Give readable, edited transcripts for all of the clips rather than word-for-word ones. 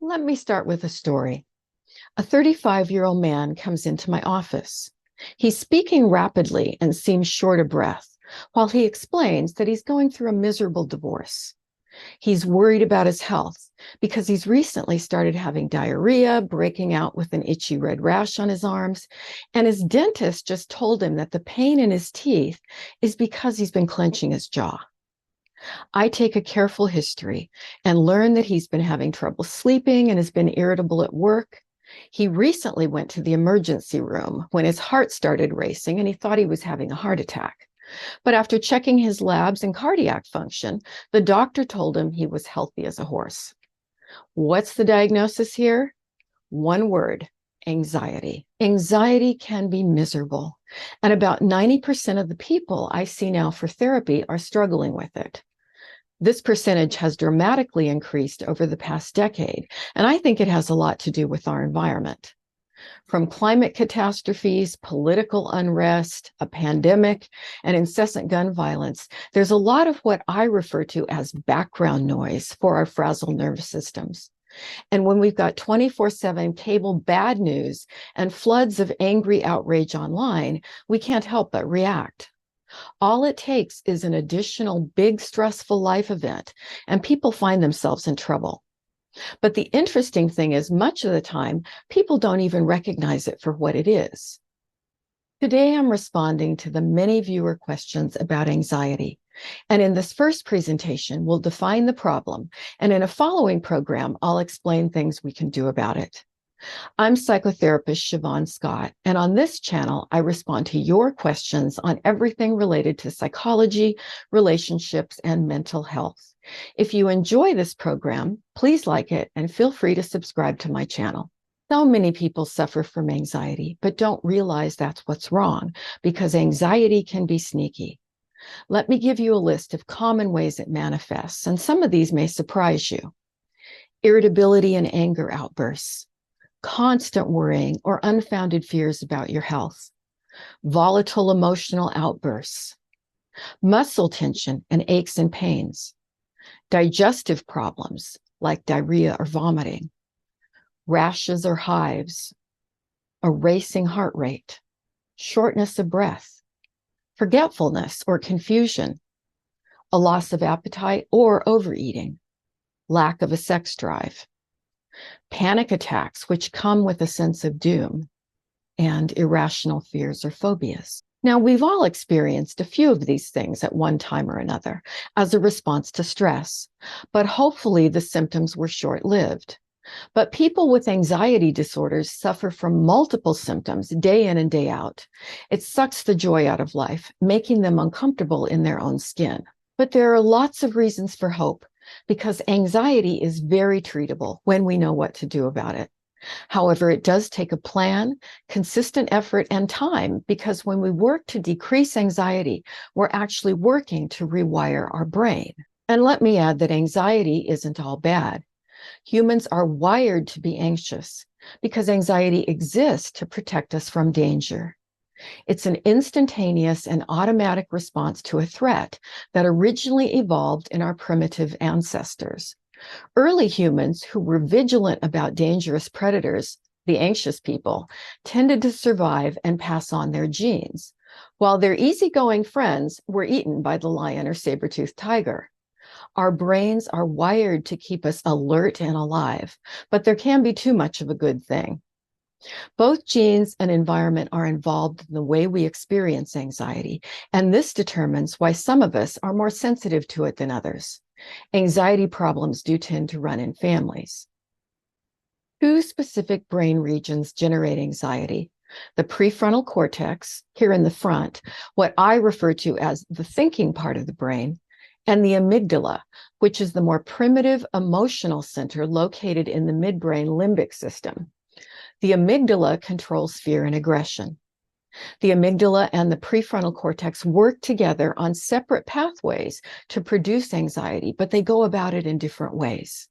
Let me start with a story. A 35-year-old man comes into my office. He's speaking rapidly and seems short of breath while he explains that he's going through a miserable divorce. He's worried about his health because he's recently started having diarrhea, breaking out with an itchy red rash on his arms, and his dentist just told him that the pain in his teeth is because he's been clenching his jaw. I take a careful history and learn that he's been having trouble sleeping and has been irritable at work. He recently went to the emergency room when his heart started racing and he thought he was having a heart attack. But after checking his labs and cardiac function, the doctor told him he was healthy as a horse. What's the diagnosis here? One word: anxiety. Anxiety can be miserable, and about 90% of the people I see now for therapy are struggling with it. This percentage has dramatically increased over the past decade, and I think it has a lot to do with our environment. From climate catastrophes, political unrest, a pandemic, and incessant gun violence, there's a lot of what I refer to as background noise for our frazzled nervous systems. And when we've got 24/7 cable bad news and floods of angry outrage online, we can't help but react. All it takes is an additional big stressful life event, and people find themselves in trouble. But the interesting thing is, much of the time, people don't even recognize it for what it is. Today, I'm responding to the many viewer questions about anxiety. And in this first presentation, we'll define the problem. And in a following program, I'll explain things we can do about it. I'm psychotherapist Shavaun Scott, and on this channel, I respond to your questions on everything related to psychology, relationships, and mental health. If you enjoy this program, please like it and feel free to subscribe to my channel. So many people suffer from anxiety, but don't realize that's what's wrong because anxiety can be sneaky. Let me give you a list of common ways it manifests, and some of these may surprise you. Irritability and anger outbursts, constant worrying or unfounded fears about your health, volatile emotional outbursts, muscle tension and aches and pains, digestive problems like diarrhea or vomiting, rashes or hives, a racing heart rate, shortness of breath, forgetfulness or confusion, a loss of appetite or overeating, lack of a sex drive, panic attacks, which come with a sense of doom, and irrational fears or phobias. Now, we've all experienced a few of these things at one time or another as a response to stress, but hopefully the symptoms were short-lived. But people with anxiety disorders suffer from multiple symptoms day in and day out. It sucks the joy out of life, making them uncomfortable in their own skin. But there are lots of reasons for hope, because anxiety is very treatable when we know what to do about it. However, it does take a plan, consistent effort, and time, because when we work to decrease anxiety, we're actually working to rewire our brain. And let me add that anxiety isn't all bad. Humans are wired to be anxious because anxiety exists to protect us from danger. It's an instantaneous and automatic response to a threat that originally evolved in our primitive ancestors. Early humans who were vigilant about dangerous predators, the anxious people, tended to survive and pass on their genes, while their easygoing friends were eaten by the lion or saber-toothed tiger. Our brains are wired to keep us alert and alive, but there can be too much of a good thing. Both genes and environment are involved in the way we experience anxiety, and this determines why some of us are more sensitive to it than others. Anxiety problems do tend to run in families. Two specific brain regions generate anxiety: the prefrontal cortex, here in the front, what I refer to as the thinking part of the brain, and the amygdala, which is the more primitive emotional center located in the midbrain limbic system. The amygdala controls fear and aggression. The amygdala and the prefrontal cortex work together on separate pathways to produce anxiety, but they go about it in different ways.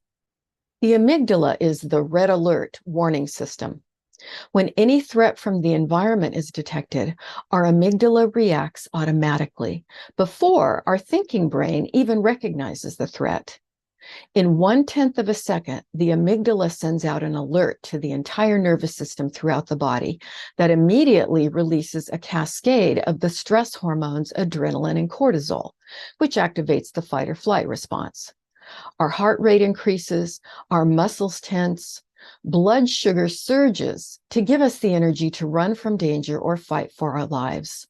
The amygdala is the red alert warning system. When any threat from the environment is detected, our amygdala reacts automatically before our thinking brain even recognizes the threat. In 1/10 of a second, the amygdala sends out an alert to the entire nervous system throughout the body that immediately releases a cascade of the stress hormones adrenaline and cortisol, which activates the fight or flight response. Our heart rate increases, our muscles tense, blood sugar surges to give us the energy to run from danger or fight for our lives.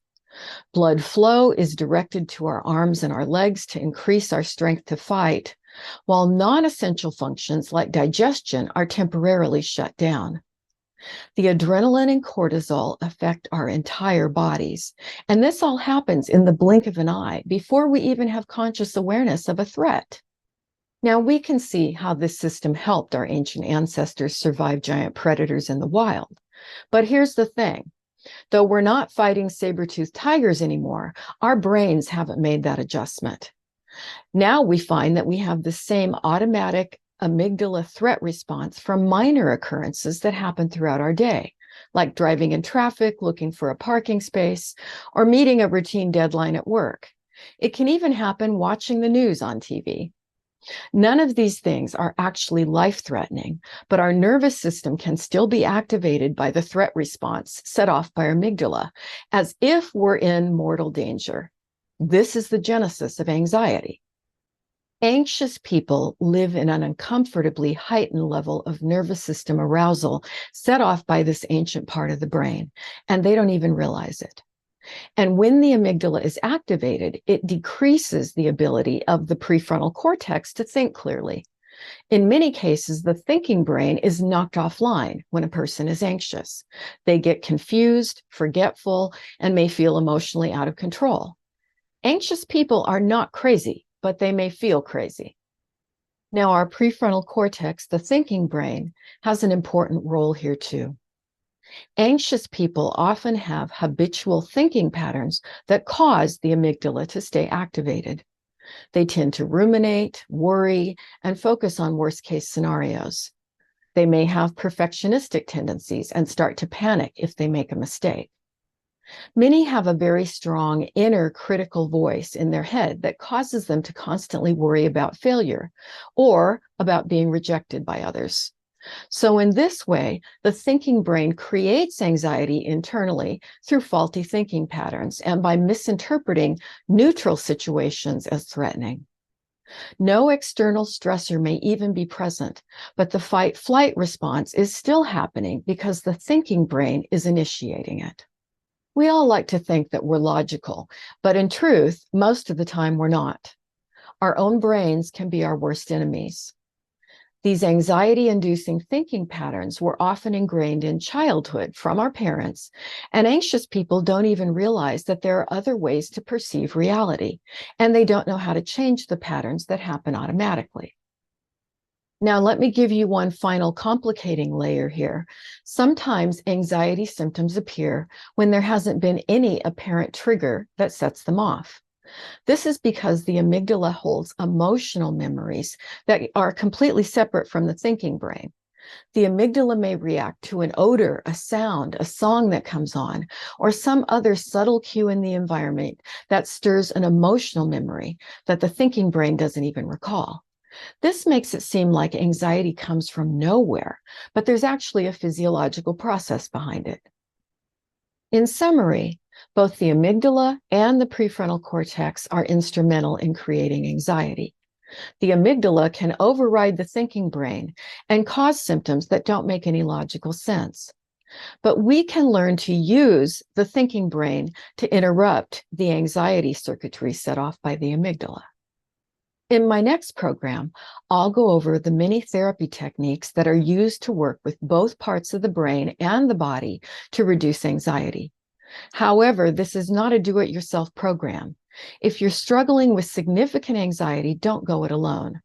Blood flow is directed to our arms and our legs to increase our strength to fight, while non-essential functions like digestion are temporarily shut down. The adrenaline and cortisol affect our entire bodies, and this all happens in the blink of an eye before we even have conscious awareness of a threat. Now, we can see how this system helped our ancient ancestors survive giant predators in the wild. But here's the thing. Though we're not fighting saber-toothed tigers anymore, our brains haven't made that adjustment. Now we find that we have the same automatic amygdala threat response from minor occurrences that happen throughout our day, like driving in traffic, looking for a parking space, or meeting a routine deadline at work. It can even happen watching the news on TV. None of these things are actually life-threatening, but our nervous system can still be activated by the threat response set off by our amygdala, as if we're in mortal danger. This is the genesis of anxiety. Anxious people live in an uncomfortably heightened level of nervous system arousal set off by this ancient part of the brain, and they don't even realize it. And when the amygdala is activated, it decreases the ability of the prefrontal cortex to think clearly. In many cases, the thinking brain is knocked offline when a person is anxious. They get confused, forgetful, and may feel emotionally out of control. Anxious people are not crazy, but they may feel crazy. Now, our prefrontal cortex, the thinking brain, has an important role here too. Anxious people often have habitual thinking patterns that cause the amygdala to stay activated. They tend to ruminate, worry, and focus on worst-case scenarios. They may have perfectionistic tendencies and start to panic if they make a mistake. Many have a very strong inner critical voice in their head that causes them to constantly worry about failure or about being rejected by others. So in this way, the thinking brain creates anxiety internally through faulty thinking patterns and by misinterpreting neutral situations as threatening. No external stressor may even be present, but the fight-flight response is still happening because the thinking brain is initiating it. We all like to think that we're logical, but in truth, most of the time we're not. Our own brains can be our worst enemies. These anxiety-inducing thinking patterns were often ingrained in childhood from our parents, and anxious people don't even realize that there are other ways to perceive reality, and they don't know how to change the patterns that happen automatically. Now, let me give you one final complicating layer here. Sometimes anxiety symptoms appear when there hasn't been any apparent trigger that sets them off. This is because the amygdala holds emotional memories that are completely separate from the thinking brain. The amygdala may react to an odor, a sound, a song that comes on, or some other subtle cue in the environment that stirs an emotional memory that the thinking brain doesn't even recall. This makes it seem like anxiety comes from nowhere, but there's actually a physiological process behind it. In summary, both the amygdala and the prefrontal cortex are instrumental in creating anxiety. The amygdala can override the thinking brain and cause symptoms that don't make any logical sense. But we can learn to use the thinking brain to interrupt the anxiety circuitry set off by the amygdala. In my next program, I'll go over the many therapy techniques that are used to work with both parts of the brain and the body to reduce anxiety. However, this is not a do-it-yourself program. If you're struggling with significant anxiety, don't go it alone.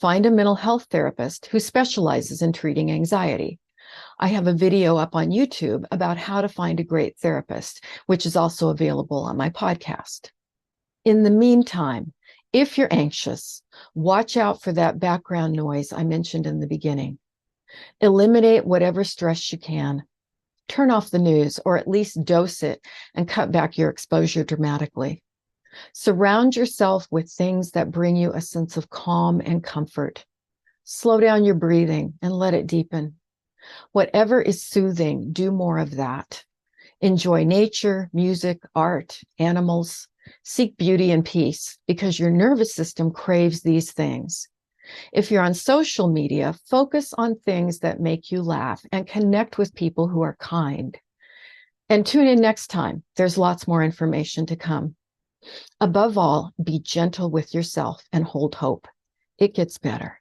Find a mental health therapist who specializes in treating anxiety. I have a video up on YouTube about how to find a great therapist, which is also available on my podcast. In the meantime, if you're anxious, watch out for that background noise I mentioned in the beginning. Eliminate whatever stress you can. Turn off the news, or at least dose it and cut back your exposure dramatically. Surround yourself with things that bring you a sense of calm and comfort. Slow down your breathing and let it deepen. Whatever is soothing, do more of that. Enjoy nature, music, art, animals. Seek beauty and peace because your nervous system craves these things. If you're on social media, focus on things that make you laugh and connect with people who are kind. And tune in next time. There's lots more information to come. Above all, be gentle with yourself and hold hope. It gets better.